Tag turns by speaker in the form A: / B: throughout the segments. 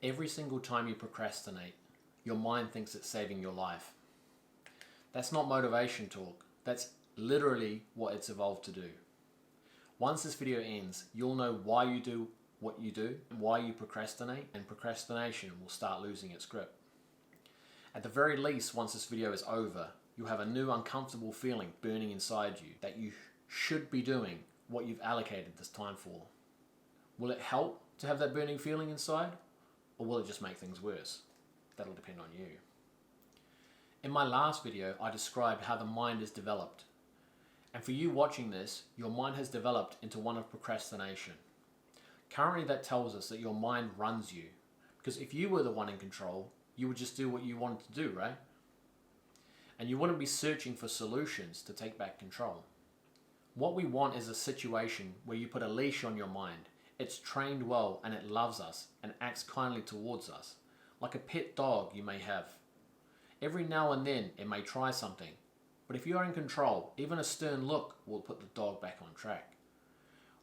A: Every single time you procrastinate, your mind thinks it's saving your life. That's not motivation talk. That's literally what it's evolved to do. Once this video ends, you'll know why you do what you do, why you procrastinate, and procrastination will start losing its grip. At the very least, once this video is over, you'll have a new uncomfortable feeling burning inside you that you should be doing what you've allocated this time for. Will it help to have that burning feeling inside, or will it just make things worse? That'll depend on you. In my last video, I described how the mind is developed. And for you watching this, your mind has developed into one of procrastination. Currently, that tells us that your mind runs you. Because if you were the one in control, you would just do what you wanted to do, right? And you wouldn't be searching for solutions to take back control. What we want is a situation where you put a leash on your mind. It's trained well and it loves us and acts kindly towards us, like a pet dog you may have. Every now and then it may try something, but if you are in control, even a stern look will put the dog back on track.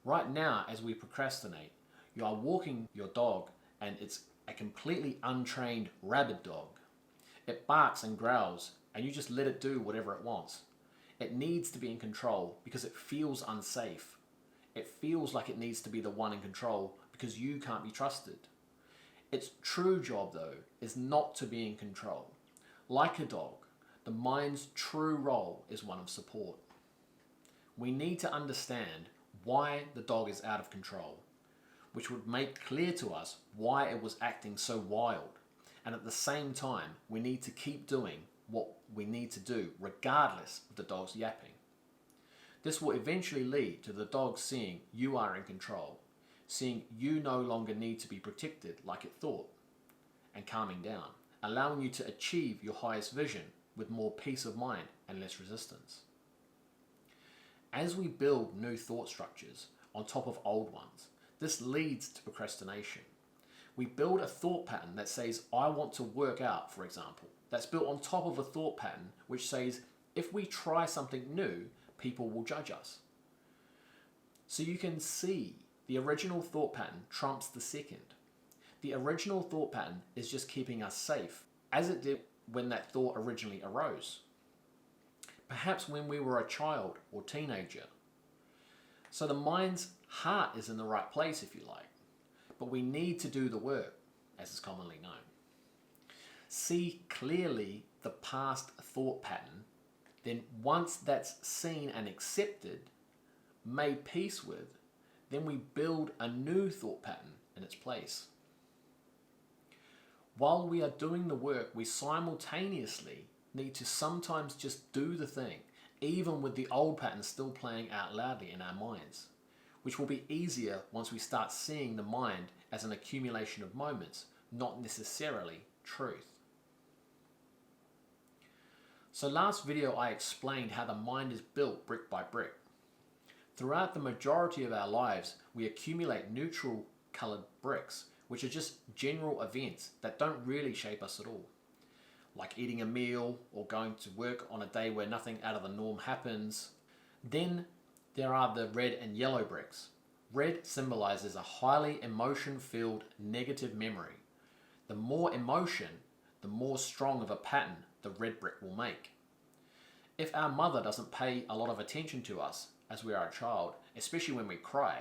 A: Right now, as we procrastinate, you are walking your dog and it's a completely untrained rabid dog. It barks and growls and you just let it do whatever it wants. It needs to be in control because it feels unsafe. It feels like it needs to be the one in control because you can't be trusted. Its true job, though, is not to be in control. Like a dog, the mind's true role is one of support. We need to understand why the dog is out of control, which would make clear to us why it was acting so wild. And at the same time, we need to keep doing what we need to do, regardless of the dog's yapping. This will eventually lead to the dog seeing you are in control, seeing you no longer need to be protected like it thought, and calming down, allowing you to achieve your highest vision with more peace of mind and less resistance. As we build new thought structures on top of old ones, this leads to procrastination. We build a thought pattern that says, I want to work out, for example. That's built on top of a thought pattern which says, if we try something new, people will judge us. So you can see the original thought pattern trumps the second. The original thought pattern is just keeping us safe, as it did when that thought originally arose. Perhaps when we were a child or teenager. So the mind's heart is in the right place, if you like. But we need to do the work, as is commonly known. See clearly the past thought pattern. Then once that's seen and accepted, made peace with, then we build a new thought pattern in its place. While we are doing the work, we simultaneously need to sometimes just do the thing, even with the old pattern still playing out loudly in our minds, which will be easier once we start seeing the mind as an accumulation of moments, not necessarily truth. So last video I explained how the mind is built brick by brick. Throughout the majority of our lives, we accumulate neutral colored bricks, which are just general events that don't really shape us at all. Like eating a meal or going to work on a day where nothing out of the norm happens. Then there are the red and yellow bricks. Red symbolizes a highly emotion-filled negative memory. The more emotion, the more strong of a pattern the red brick will make. If our mother doesn't pay a lot of attention to us as we are a child, especially when we cry,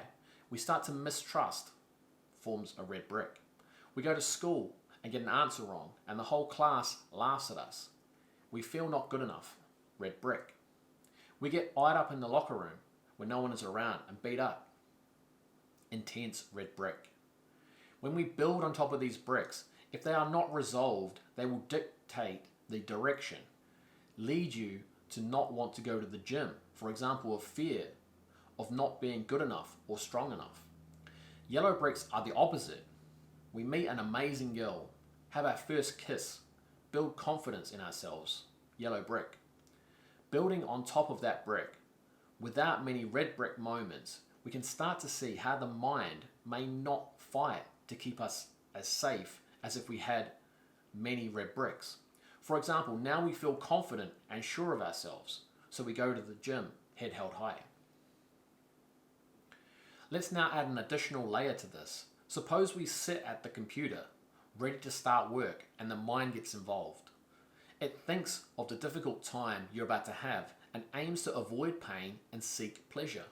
A: we start to mistrust, forms a red brick. We go to school and get an answer wrong and the whole class laughs at us. We feel not good enough, red brick. We get eyed up in the locker room when no one is around and beat up, intense red brick. When we build on top of these bricks, if they are not resolved, they will dictate the direction, lead you to not want to go to the gym, for example, of fear of not being good enough or strong enough. Yellow bricks are the opposite. We meet an amazing girl, have our first kiss, build confidence in ourselves, yellow brick. Building on top of that brick, without many red brick moments, we can start to see how the mind may not fight to keep us as safe as if we had many red bricks. For example, now we feel confident and sure of ourselves, so we go to the gym, head held high. Let's now add an additional layer to this. Suppose we sit at the computer, ready to start work, and the mind gets involved. It thinks of the difficult time you're about to have and aims to avoid pain and seek pleasure.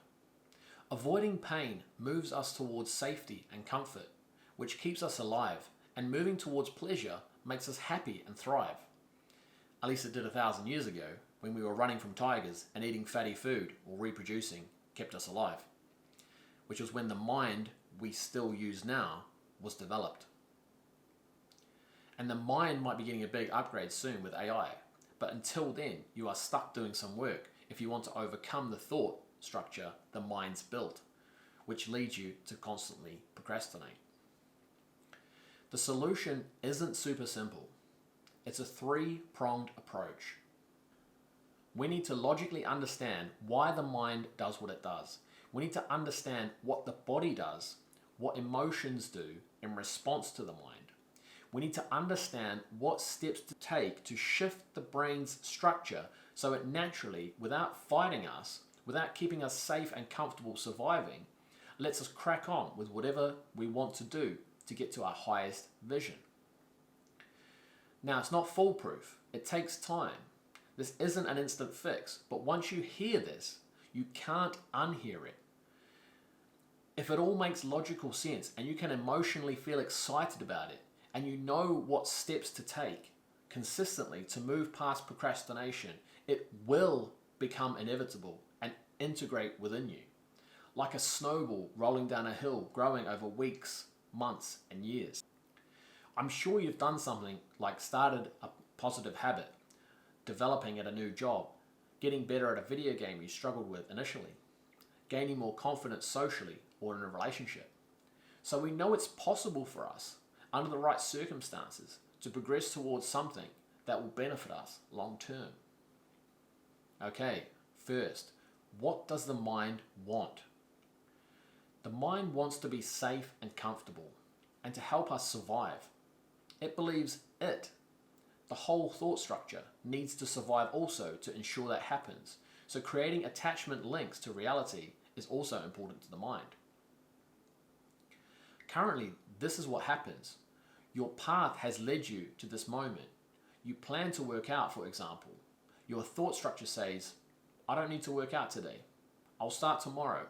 A: Avoiding pain moves us towards safety and comfort, which keeps us alive, and moving towards pleasure makes us happy and thrive. At least it did 1,000 years ago, when we were running from tigers and eating fatty food or reproducing kept us alive, which was when the mind we still use now was developed. And the mind might be getting a big upgrade soon with AI, but until then you are stuck doing some work if you want to overcome the thought structure the mind's built, which leads you to constantly procrastinate. The solution isn't super simple. It's a three-pronged approach. We need to logically understand why the mind does what it does. We need to understand what the body does, what emotions do in response to the mind. We need to understand what steps to take to shift the brain's structure so it naturally, without fighting us, without keeping us safe and comfortable surviving, lets us crack on with whatever we want to do to get to our highest vision. Now, it's not foolproof. It takes time. This isn't an instant fix, but once you hear this, you can't unhear it. If it all makes logical sense and you can emotionally feel excited about it and you know what steps to take consistently to move past procrastination, it will become inevitable and integrate within you. Like a snowball rolling down a hill, growing over weeks, months, and years. I'm sure you've done something like started a positive habit, developing at a new job, getting better at a video game you struggled with initially, gaining more confidence socially or in a relationship. So we know it's possible for us, under the right circumstances, to progress towards something that will benefit us long term. Okay, first, what does the mind want? The mind wants to be safe and comfortable, and to help us survive. It believes the whole thought structure, needs to survive also to ensure that happens. So creating attachment links to reality is also important to the mind. Currently, this is what happens. Your path has led you to this moment. You plan to work out, for example. Your thought structure says, I don't need to work out today. I'll start tomorrow.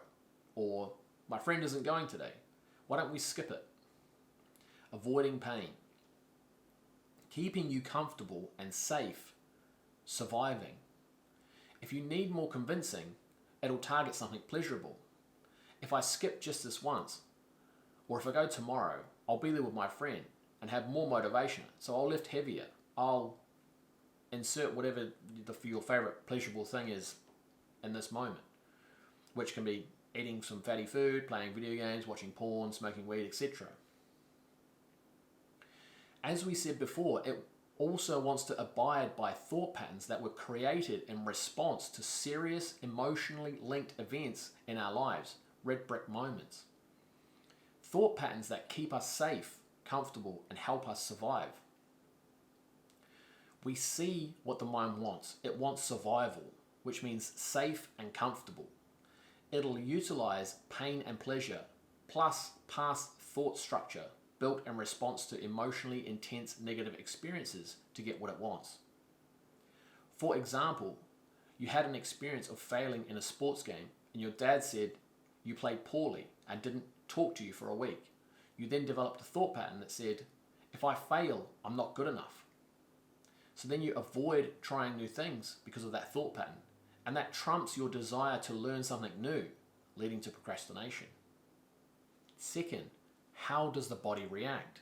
A: Or, my friend isn't going today. Why don't we skip it? Avoiding pain. Keeping you comfortable and safe. Surviving. If you need more convincing, it'll target something pleasurable. If I skip just this once, or if I go tomorrow, I'll be there with my friend and have more motivation, so I'll lift heavier. I'll insert whatever your favorite pleasurable thing is in this moment, which can be eating some fatty food, playing video games, watching porn, smoking weed, etc. As we said before, it also wants to abide by thought patterns that were created in response to serious emotionally linked events in our lives, red brick moments. Thought patterns that keep us safe, comfortable, and help us survive. We see what the mind wants. It wants survival, which means safe and comfortable. It'll utilize pain and pleasure, plus past thought structure built in response to emotionally intense negative experiences to get what it wants. For example, you had an experience of failing in a sports game and your dad said you played poorly and didn't talk to you for a week. You then developed a thought pattern that said, if I fail, I'm not good enough. So then you avoid trying new things because of that thought pattern, and that trumps your desire to learn something new, leading to procrastination. Second, how does the body react?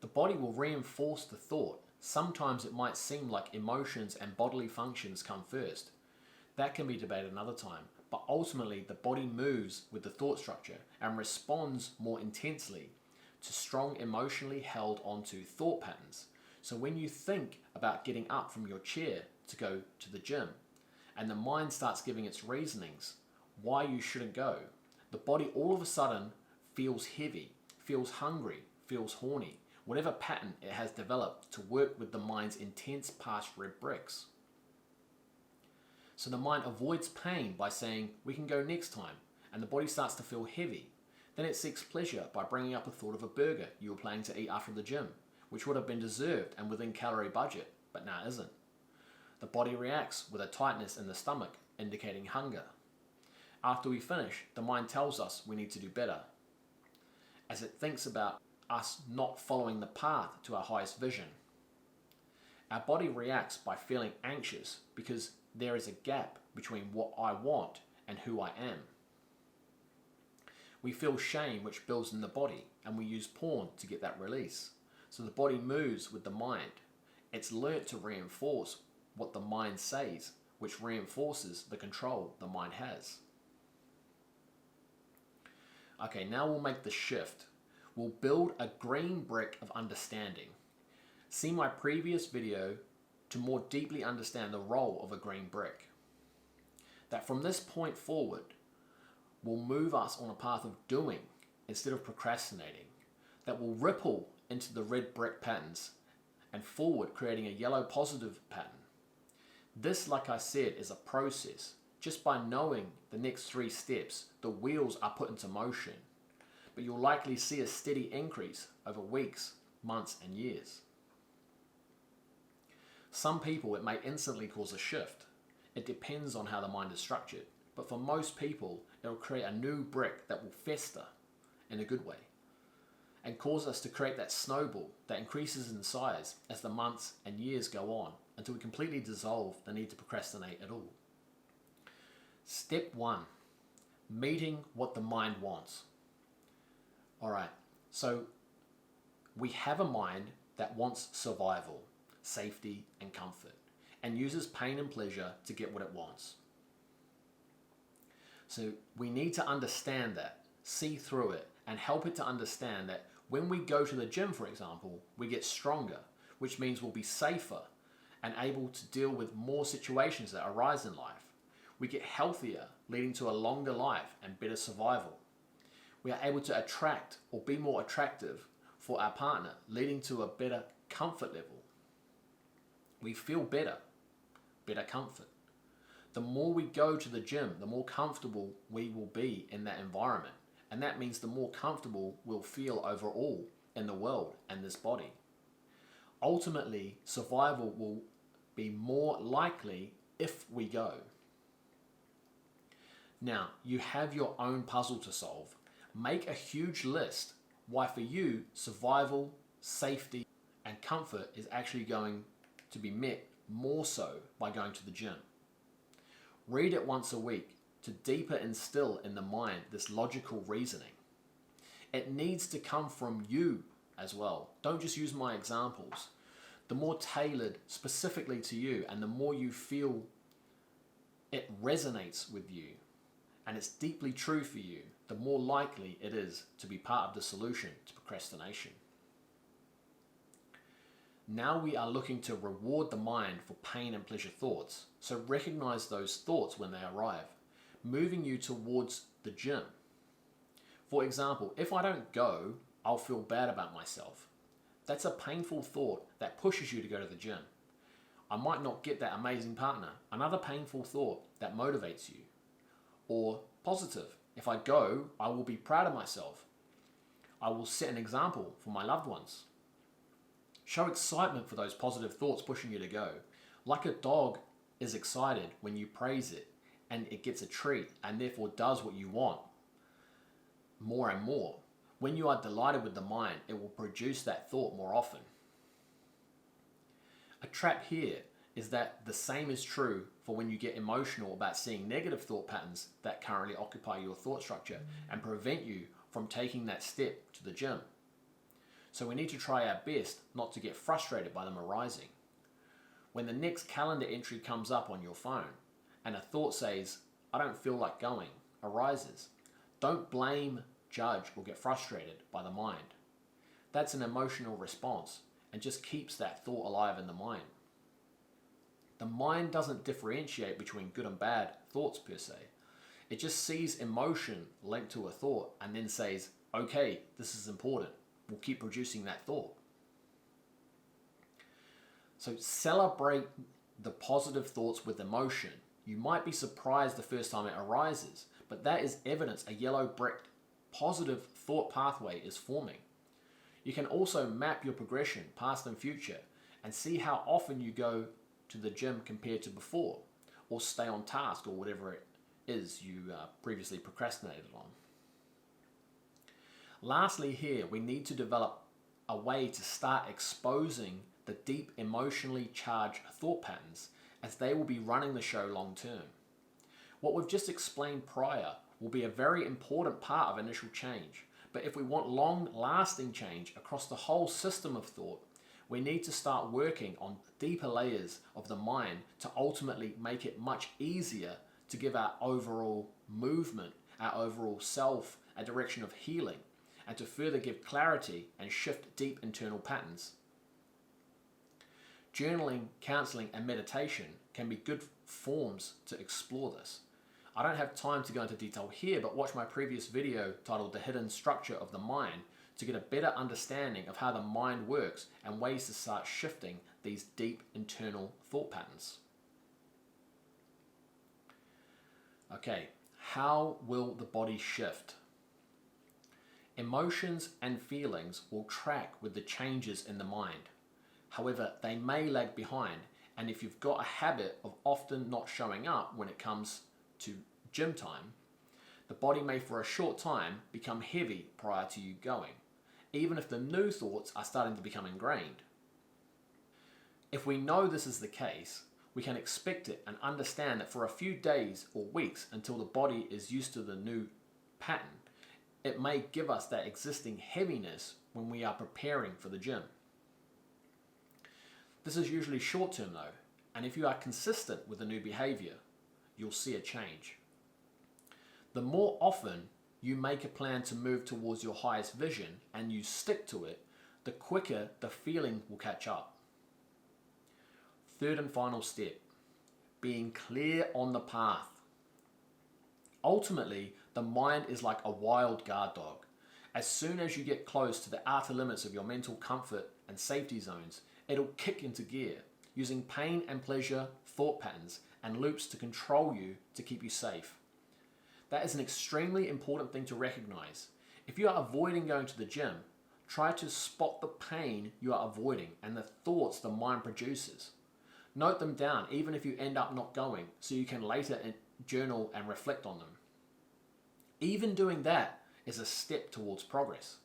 A: The body will reinforce the thought. Sometimes it might seem like emotions and bodily functions come first. That can be debated another time, but ultimately the body moves with the thought structure and responds more intensely to strong emotionally held onto thought patterns. So when you think about getting up from your chair to go to the gym, and the mind starts giving its reasonings why you shouldn't go, the body all of a sudden feels heavy, feels hungry, feels horny, whatever pattern it has developed to work with the mind's intense past red bricks. So the mind avoids pain by saying, we can go next time, and the body starts to feel heavy. Then it seeks pleasure by bringing up a thought of a burger you were planning to eat after the gym, which would have been deserved and within calorie budget, but now isn't. The body reacts with a tightness in the stomach, indicating hunger. After we finish, the mind tells us we need to do better, as it thinks about us not following the path to our highest vision. Our body reacts by feeling anxious because there is a gap between what I want and who I am. We feel shame, which builds in the body, and we use porn to get that release. So the body moves with the mind. It's learnt to reinforce what the mind says, which reinforces the control the mind has. Okay, now we'll make the shift. We'll build a green brick of understanding. See my previous video to more deeply understand the role of a green brick. That from this point forward will move us on a path of doing instead of procrastinating. That will ripple into the red brick patterns and forward, creating a yellow positive pattern. This, like I said, is a process. Just by knowing the next 3 steps, the wheels are put into motion. But you'll likely see a steady increase over weeks, months, and years. Some people, it may instantly cause a shift. It depends on how the mind is structured. But for most people, it will create a new brick that will fester in a good way and cause us to create that snowball that increases in size as the months and years go on until we completely dissolve the need to procrastinate at all. Step 1, meeting what the mind wants. Alright, so we have a mind that wants survival, safety, and comfort, and uses pain and pleasure to get what it wants. So we need to understand that, see through it, and help it to understand that when we go to the gym, for example, we get stronger, which means we'll be safer and able to deal with more situations that arise in life. We get healthier, leading to a longer life and better survival. We are able to attract or be more attractive for our partner, leading to a better comfort level. We feel better comfort. The more we go to the gym, the more comfortable we will be in that environment. And that means the more comfortable we'll feel overall in the world and this body. Ultimately, survival will be more likely if we go. Now, you have your own puzzle to solve. Make a huge list why for you, survival, safety, and comfort is actually going to be met more so by going to the gym. Read it once a week to deeper instill in the mind this logical reasoning. It needs to come from you as well. Don't just use my examples. The more tailored specifically to you and the more you feel it resonates with you and it's deeply true for you, the more likely it is to be part of the solution to procrastination. Now we are looking to reward the mind for pain and pleasure thoughts. So recognize those thoughts when they arrive, moving you towards the gym. For example, if I don't go, I'll feel bad about myself. That's a painful thought that pushes you to go to the gym. I might not get that amazing partner. Another painful thought that motivates you. Or positive, if I go, I will be proud of myself. I will set an example for my loved ones. Show excitement for those positive thoughts pushing you to go. Like a dog is excited when you praise it and it gets a treat and therefore does what you want more and more. When you are delighted with the mind, it will produce that thought more often. A trap here is that the same is true for when you get emotional about seeing negative thought patterns that currently occupy your thought structure and prevent you from taking that step to the gym. So we need to try our best not to get frustrated by them arising. When the next calendar entry comes up on your phone and a thought says, I don't feel like going, arises, don't blame, judge, or get frustrated by the mind. That's an emotional response and just keeps that thought alive in the mind. The mind doesn't differentiate between good and bad thoughts per se. It just sees emotion linked to a thought and then says, okay, this is important. We'll keep producing that thought. So celebrate the positive thoughts with emotion. You might be surprised the first time it arises, but that is evidence a yellow brick positive thought pathway is forming. You can also map your progression, past and future, and see how often you go to the gym compared to before, or stay on task, or whatever it is you previously procrastinated on. Lastly here, we need to develop a way to start exposing the deep emotionally charged thought patterns, as they will be running the show long term. What we've just explained prior will be a very important part of initial change, but if we want long-lasting change across the whole system of thought, we need to start working on deeper layers of the mind to ultimately make it much easier to give our overall movement, our overall self, a direction of healing, and to further give clarity and shift deep internal patterns. Journaling, counseling, and meditation can be good forms to explore this. I don't have time to go into detail here, but watch my previous video titled The Hidden Structure of the Mind to get a better understanding of how the mind works and ways to start shifting these deep internal thought patterns. Okay, how will the body shift? Emotions and feelings will track with the changes in the mind. However, they may lag behind, and if you've got a habit of often not showing up when it comes to gym time, the body may for a short time become heavy prior to you going, even if the new thoughts are starting to become ingrained. If we know this is the case, we can expect it and understand that for a few days or weeks until the body is used to the new pattern, it may give us that existing heaviness when we are preparing for the gym. This is usually short term though, and if you are consistent with the new behavior, you'll see a change. The more often you make a plan to move towards your highest vision and you stick to it, the quicker the feeling will catch up. Third and final step, being clear on the path. Ultimately, the mind is like a wild guard dog. As soon as you get close to the outer limits of your mental comfort and safety zones, it'll kick into gear, using pain and pleasure, thought patterns, and loops to control you to keep you safe. That is an extremely important thing to recognize. If you are avoiding going to the gym, try to spot the pain you are avoiding and the thoughts the mind produces. Note them down, even if you end up not going, so you can later journal and reflect on them. Even doing that is a step towards progress.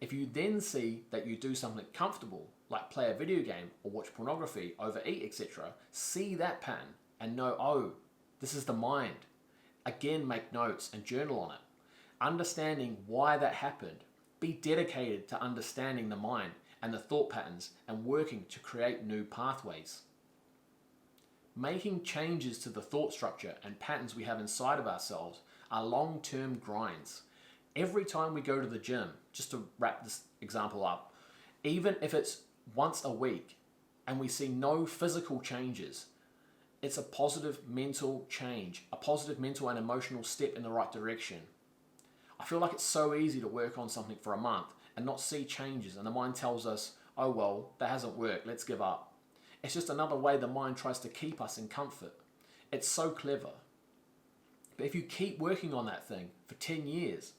A: If you then see that you do something comfortable, like play a video game or watch pornography, overeat, etc., see that pattern and know, oh, this is the mind. Again, make notes and journal on it. Understanding why that happened. Be dedicated to understanding the mind and the thought patterns and working to create new pathways. Making changes to the thought structure and patterns we have inside of ourselves are long-term grinds. Every time we go to the gym, just to wrap this example up, even if it's once a week and we see no physical changes, it's a positive mental change, a positive mental and emotional step in the right direction. I feel like it's so easy to work on something for a month and not see changes, and the mind tells us, oh well, that hasn't worked, let's give up. It's just another way the mind tries to keep us in comfort. It's so clever. But if you keep working on that thing for 10 years,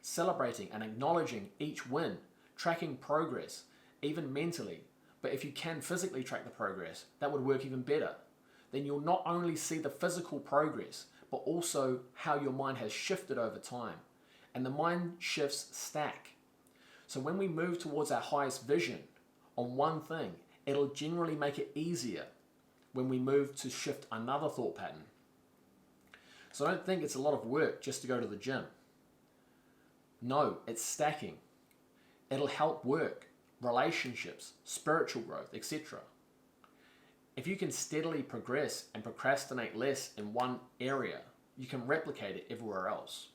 A: celebrating and acknowledging each win, tracking progress, even mentally, but if you can physically track the progress, that would work even better. Then you'll not only see the physical progress, but also how your mind has shifted over time. And the mind shifts stack. So when we move towards our highest vision on one thing, it'll generally make it easier when we move to shift another thought pattern. So don't think it's a lot of work just to go to the gym. No, it's stacking. It'll help work, relationships, spiritual growth, etc. If you can steadily progress and procrastinate less in one area, you can replicate it everywhere else.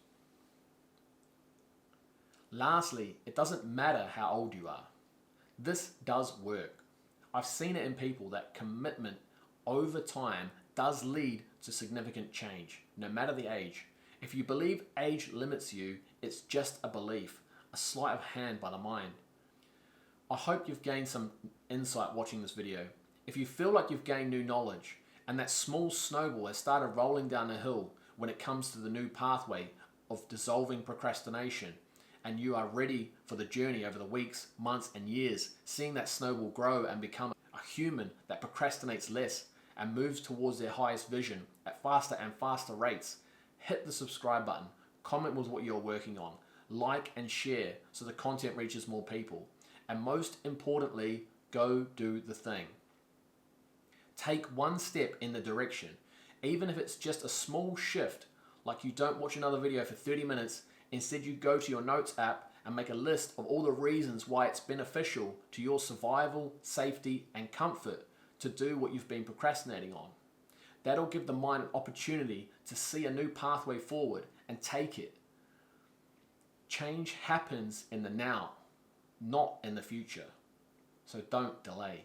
A: Lastly, it doesn't matter how old you are. This does work. I've seen it in people that commitment over time does lead to significant change, no matter the age. If you believe age limits you, it's just a belief, a sleight of hand by the mind. I hope you've gained some insight watching this video. If you feel like you've gained new knowledge and that small snowball has started rolling down the hill when it comes to the new pathway of dissolving procrastination, and you are ready for the journey over the weeks, months, and years, seeing that snowball grow and become a human that procrastinates less and moves towards their highest vision at faster and faster rates, hit the subscribe button, comment with what you're working on, like and share so the content reaches more people, and most importantly, go do the thing. Take one step in the direction, even if it's just a small shift, like you don't watch another video for 30 minutes, instead you go to your notes app and make a list of all the reasons why it's beneficial to your survival, safety, and comfort to do what you've been procrastinating on. That'll give the mind an opportunity to see a new pathway forward and take it. Change happens in the now, not in the future. So don't delay.